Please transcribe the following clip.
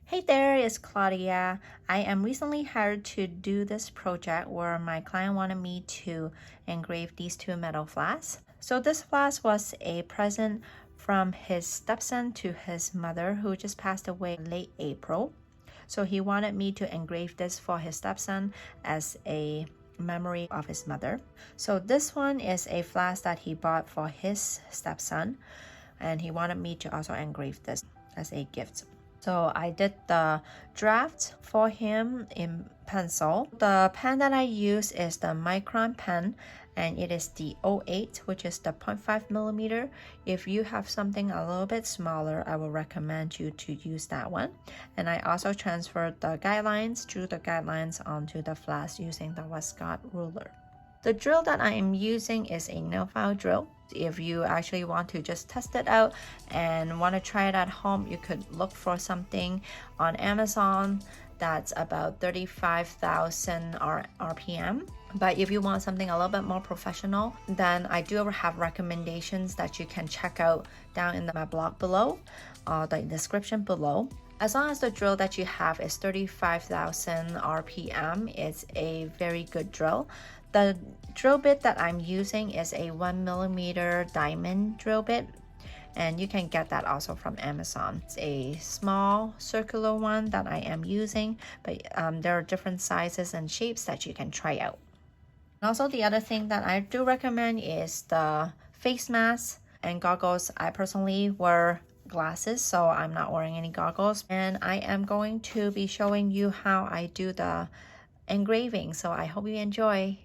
Hey there, it's Claudia. I am recently hired to do this project where my client wanted me to engrave these two metal flasks. So this flask was a present from his stepson to his mother who just passed away late April. So he wanted me to engrave this for his stepson as a memory of his mother. So this one is a flask that he bought for his stepson, and he wanted me to also engrave this as a gift. So I did the draft for him in pencil. The pen that I use is the micron pen, and it is the 08, which is the 0.5 millimeter. If you have something a little bit smaller, I will recommend you to use that one. And I also transferred the guidelines, drew the guidelines onto the flask using the Wescott ruler. The drill that I am using is a nail file drill. If you actually want to just test it out and want to try it at home, you could look for something on Amazon that's about 35,000 RPM. But if you want something a little bit more professional, then I do have recommendations that you can check out down in my blog below, the description below. As long as the drill that you have is 35,000 RPM, it's a very good drill. The drill bit that I'm using is a 1 millimeter diamond drill bit, and you can get that also from Amazon. It's a small circular one that I am using, but there are different sizes and shapes that you can try out. And also the other thing that I do recommend is the face mask and goggles. I personally wear glasses, so I'm not wearing any goggles, and I am going to be showing you how I do the engraving, so I hope you enjoy.